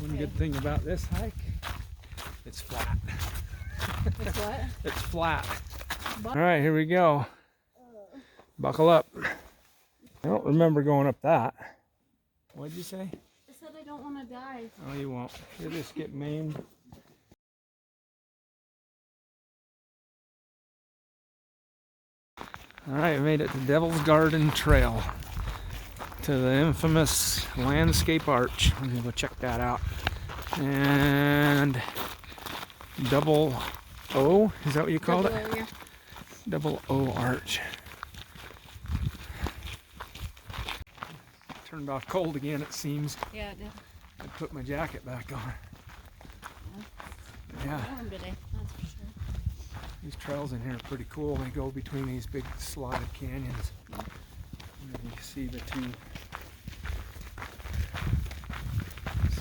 One good thing about this hike, it's flat. It's what? It's flat. All right, here we go. Buckle up. I don't remember going up that. What'd you say? I said I don't want to die. Oh, you won't. You'll just get maimed. All right, we made it to Devil's Garden Trail, to the infamous Landscape Arch. We're gonna go check that out. And Double O, is that what you called it? Yeah. Double O Arch. Turned off cold again, it seems. Yeah, it did. I put my jacket back on. Yeah. Warm today, that's for sure. These trails in here are pretty cool. They go between these big slotted canyons. And then you can see the two.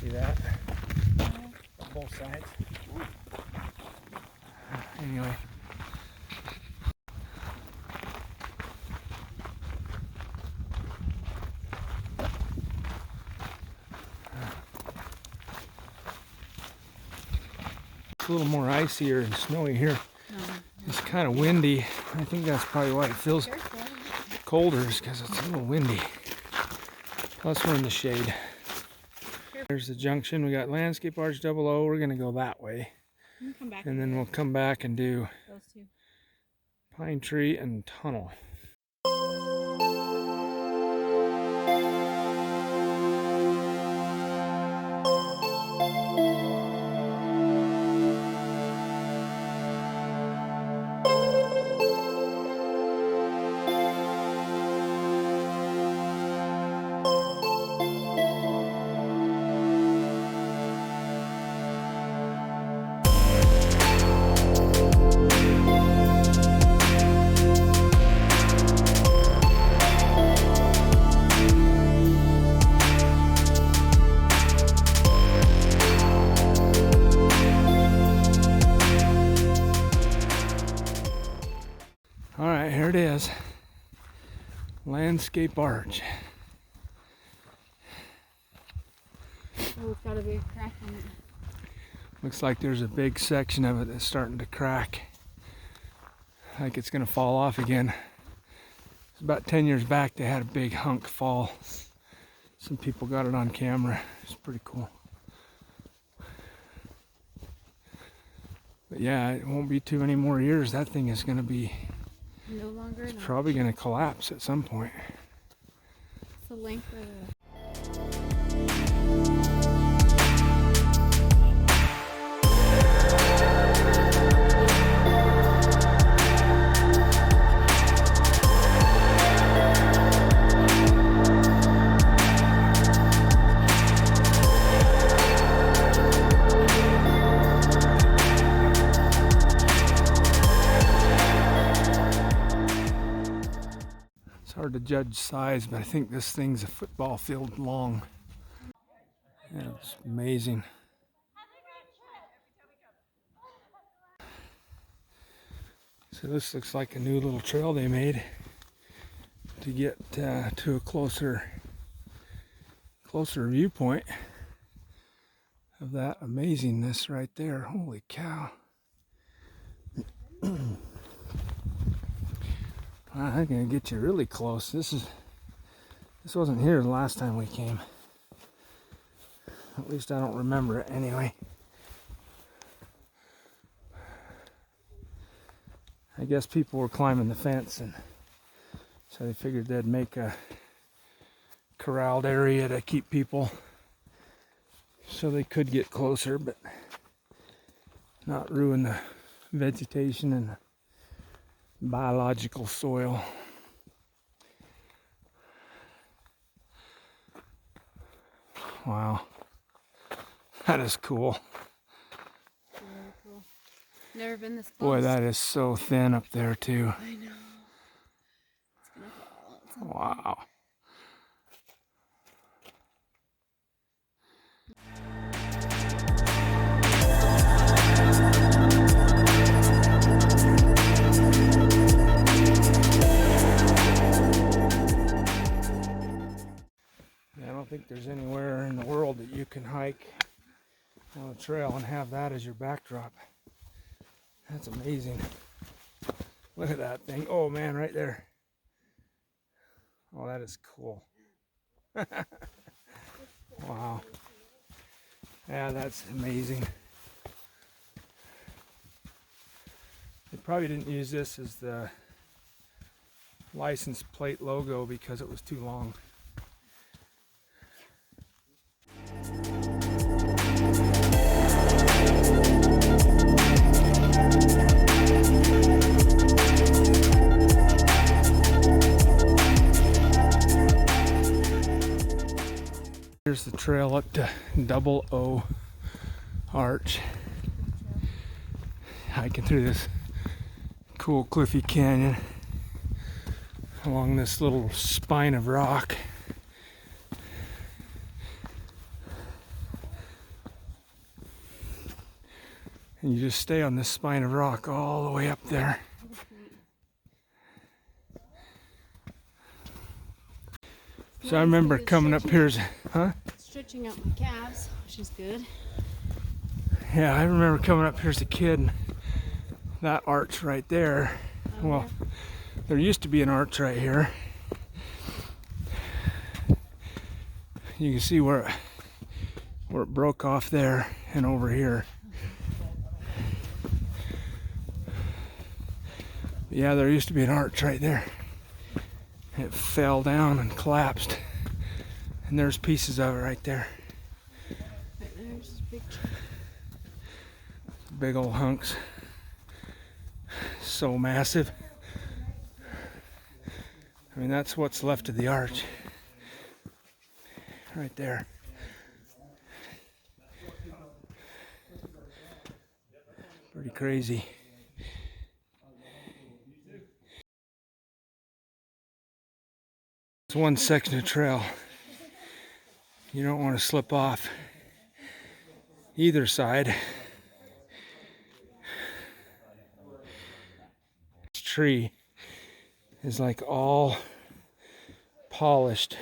See that? On both sides. Anyway. It's a little more icier and snowy here. It's kind of windy. I think that's probably why it feels colder, is because it's a little windy. Plus we're in the shade. There's the junction. We got Landscape Arch Double O. We're gonna go that way. Come back And then we'll come back and do those two. Pine Tree and Tunnel. All right, here it is. Landscape Arch. Oh, it's got to be a crack in it. Looks like there's a big section of it that's starting to crack. Like it's gonna fall off again. It's about 10 years back they had a big hunk fall. Some people got it on camera. It's pretty cool. But yeah, it won't be too many more years. That thing is gonna be No longer. It's probably going to collapse at some point. It's the length of the. Hard to judge size, but I think this thing's a football field long. Yeah, it's amazing. So this looks like a new little trail they made to get to a closer viewpoint of that amazingness right there. Holy cow. I'm gonna get you really close. This wasn't here the last time we came. At least I don't remember it anyway. I guess people were climbing the fence, and so they figured they'd make a corralled area to keep people so they could get closer, but not ruin the vegetation and the biological soil. Wow, that is cool. Really cool. Never been this close. Boy, that is so thin up there too. I know. It's gonna fall. It's Wow. I don't think there's anywhere in the world that you can hike on a trail and have that as your backdrop. That's amazing. Look at that thing. Oh man, right there. Oh, that is cool. Wow. Yeah, that's amazing. They probably didn't use this as the license plate logo because it was too long. Here's the trail up to Navajo Arch. Hiking through this cool cliffy canyon along this little spine of rock. And you just stay on this spine of rock all the way up there. So I remember coming up here as, Stretching out my calves, which is good. Yeah, I remember coming up here as a kid, and that arch right there. Oh, Well, there used to be an arch right here. You can see where it broke off there and over here. Yeah, there used to be an arch right there. It fell down and collapsed. And there's pieces of it right there. Right there's big. Big old hunks. So massive. I mean, that's what's left of the arch. Right there. Pretty crazy. It's one section of trail. You don't want to slip off either side. This tree is like all polished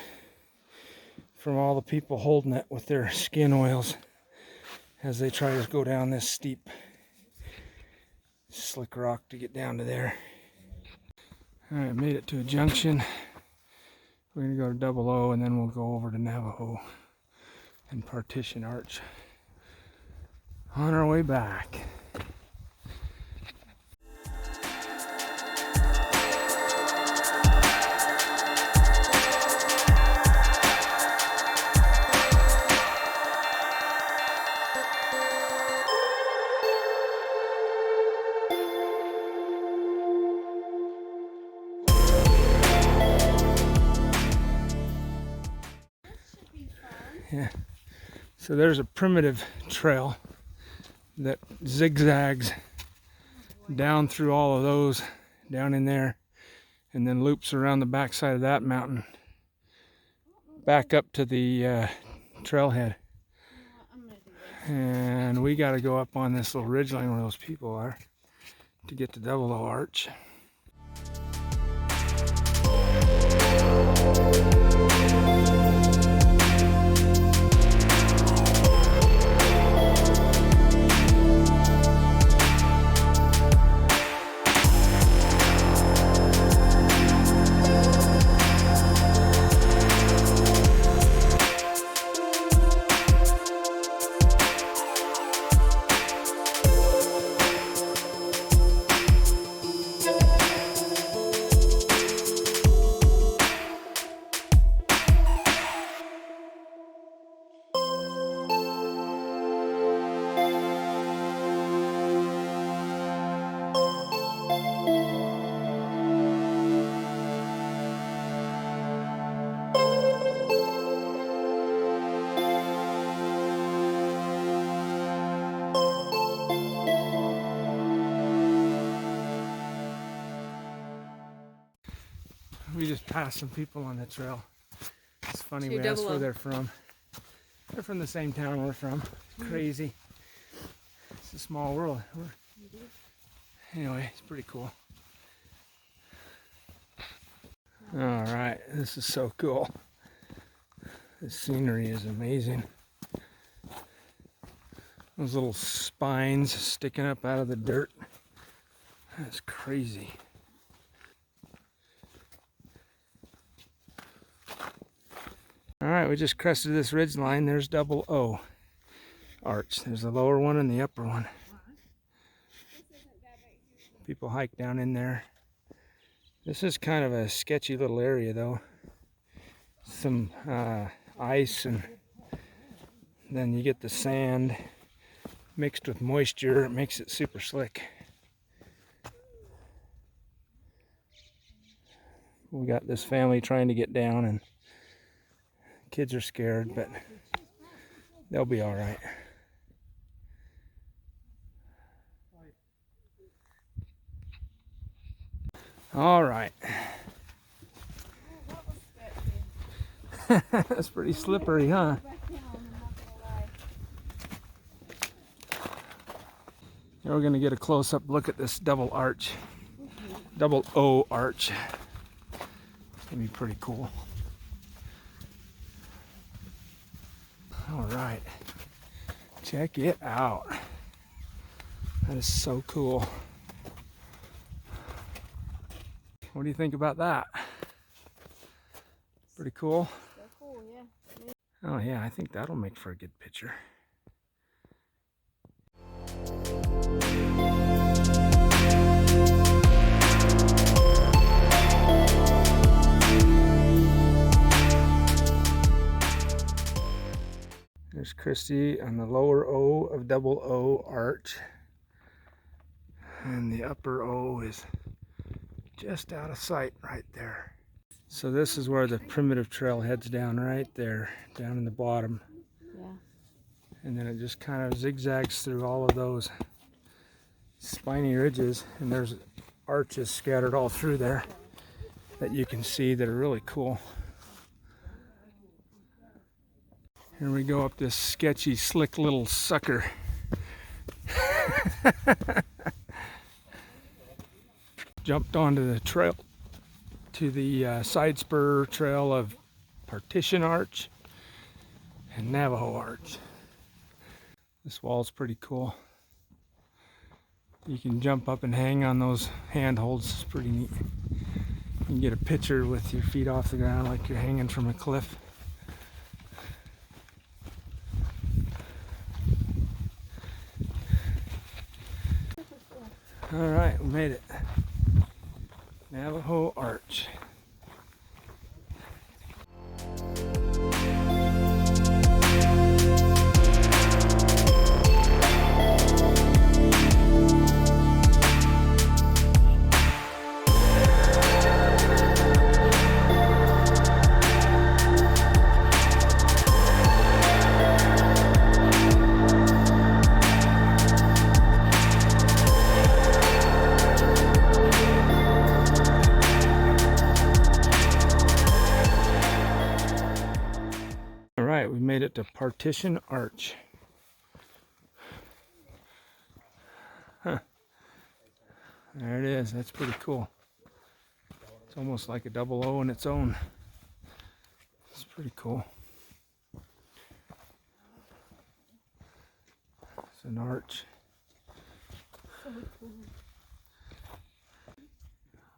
from all the people holding it with their skin oils as they try to go down this steep slick rock to get down to there. Alright, made it to a junction. We're going to go to Double O and then we'll go over to Navajo and Partition Arch on our way back. Yeah, so there's a primitive trail that zigzags down through all of those down in there and then loops around the backside of that mountain back up to the trailhead. And we got to go up on this little ridgeline where those people are to get to Navajo Arch. We just passed some people on the trail. It's funny, we asked where they're from. They're from the same town we're from. It's crazy. It's a small world. Anyway, it's pretty cool. Alright, this is so cool. The scenery is amazing. Those little spines sticking up out of the dirt. That's crazy. All right, we just crested this ridge line. There's Double O Arch. There's the lower one and the upper one. People hike down in there. This is kind of a sketchy little area though. Some ice, and then you get the sand mixed with moisture. It makes it super slick. We got this family trying to get down, and kids are scared, but they'll be all right. All right. That's pretty slippery, huh? Now we're going to get a close-up look at this double arch. Double O arch. It's going to be pretty cool. All right. Check it out. That is so cool. What do you think about that? Pretty cool? So cool, yeah. Oh yeah, I think that'll make for a good picture. There's Christy on the lower O of Double O Arch. And the upper O is just out of sight right there. So this is where the primitive trail heads down right there, down in the bottom. Yeah. And then it just kind of zigzags through all of those spiny ridges, and there's arches scattered all through there that you can see that are really cool. Here we go up this sketchy, slick little sucker. Jumped onto the trail to the side spur trail of Partition Arch and Navajo Arch. This wall's pretty cool. You can jump up and hang on those handholds. It's pretty neat. You can get a picture with your feet off the ground like you're hanging from a cliff. All right, we made it. Navajo Arch. We made it to Partition Arch. Huh. There it is. That's pretty cool. It's almost like a double O on its own. It's pretty cool. It's an arch.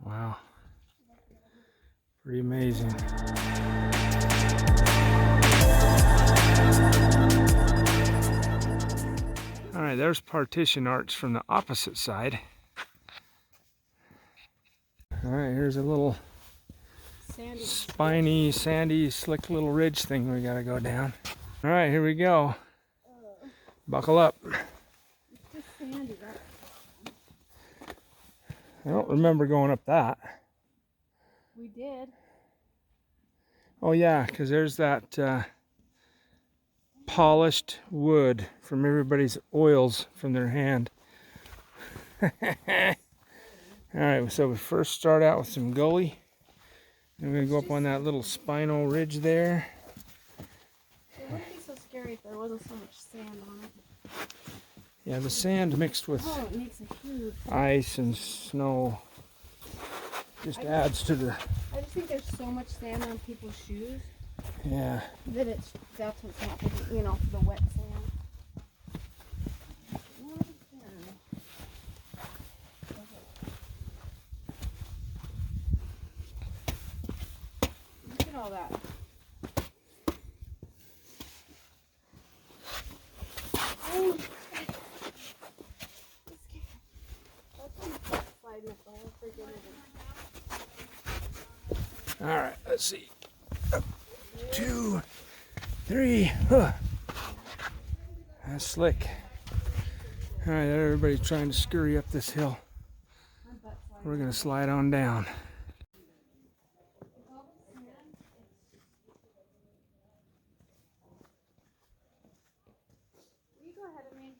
Wow. Pretty amazing. All right, there's Partition Arch from the opposite side. All right, here's a little spiny, sandy, slick little ridge thing we gotta go down. All right, here we go. Buckle up. It's just sandy, right? I don't remember going up that. We did. Oh yeah, because there's that polished wood from everybody's oils from their hand. All right, so we first start out with some gully. And we're going to go up on that little spinal ridge there. It wouldn't be so scary if there wasn't so much sand on it. Yeah, the sand mixed with it makes a huge ice and snow just adds to the... I just think there's so much sand on people's shoes Yeah. that that's what's not taking, the wet sand. all that. Oh, that's sliding up the whole freaking thing. All right, let's see. 2, 3. Huh. That's slick. All right, everybody's trying to scurry up this hill. We're gonna slide on down. Will you go ahead of me?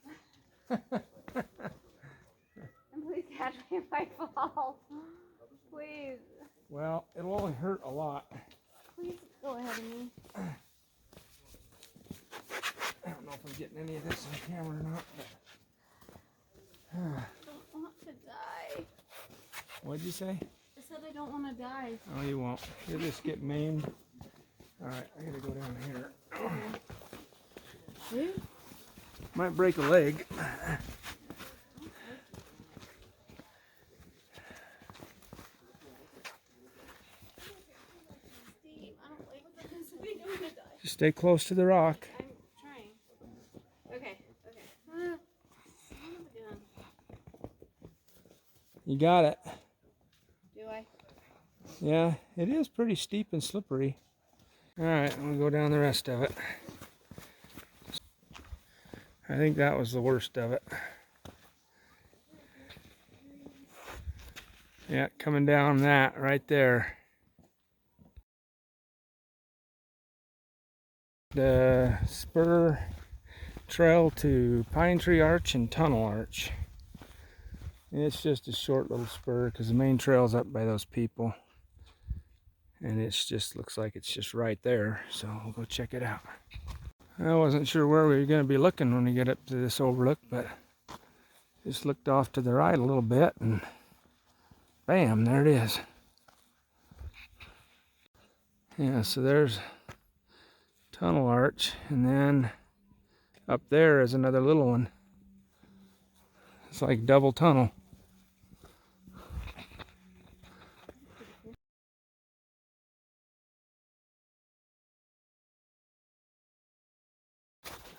And please catch me if I fall. Please. Well, it'll only hurt a lot. Please go ahead of me. I don't know if I'm getting any of this on camera or not. I don't want to die. What'd you say? I said I don't want to die. Oh, you won't. You'll just get maimed. All right, I gotta go down here. Okay. Might break a leg. Steve, I don't like this. I don't want to die. Just stay close to the rock. I'm trying. Okay. Son of a gun. You got it. Do I? Yeah, it is pretty steep and slippery. All right, I'm gonna go down the rest of it. I think that was the worst of it. Yeah, coming down that right there. The spur trail to Pine Tree Arch and Tunnel Arch. And it's just a short little spur because the main trail's up by those people. And it just looks like it's just right there. So we'll go check it out. I wasn't sure where we were going to be looking when we get up to this overlook, but just looked off to the right a little bit and bam, there it is. Yeah, so there's Tunnel Arch, and then up there is another little one. It's like double tunnel.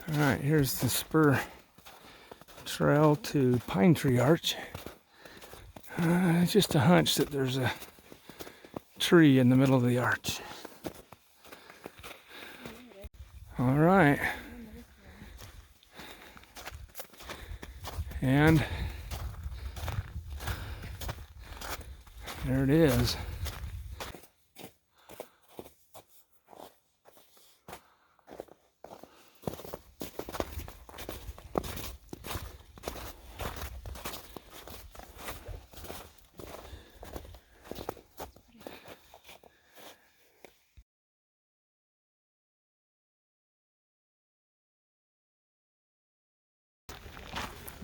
All right, here's the spur trail to Pine Tree Arch. It's just a hunch that there's a tree in the middle of the arch. All right. And there it is.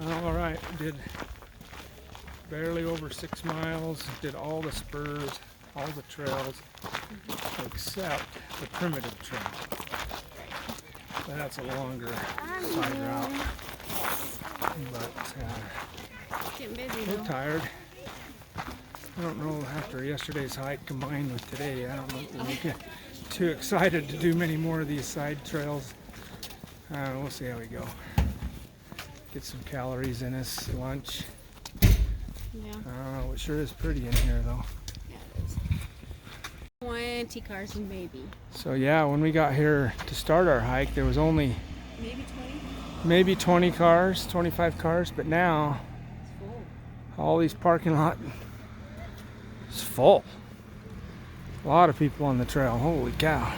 All right, did barely over 6 miles, did all the spurs, all the trails, except the primitive trail. That's a longer side route, but Getting busy we're though. tired. I don't know, after yesterday's hike combined with today, I don't know if we'll get too excited to do many more of these side trails. We'll see how we go. Get some calories in us, lunch. Yeah. I don't know, it sure is pretty in here though. Yeah, it is. 20 cars maybe. So yeah, when we got here to start our hike, there was only Maybe 20? 20 cars, 25 cars, but now It's full. all these parking lot is full. A lot of people on the trail, holy cow.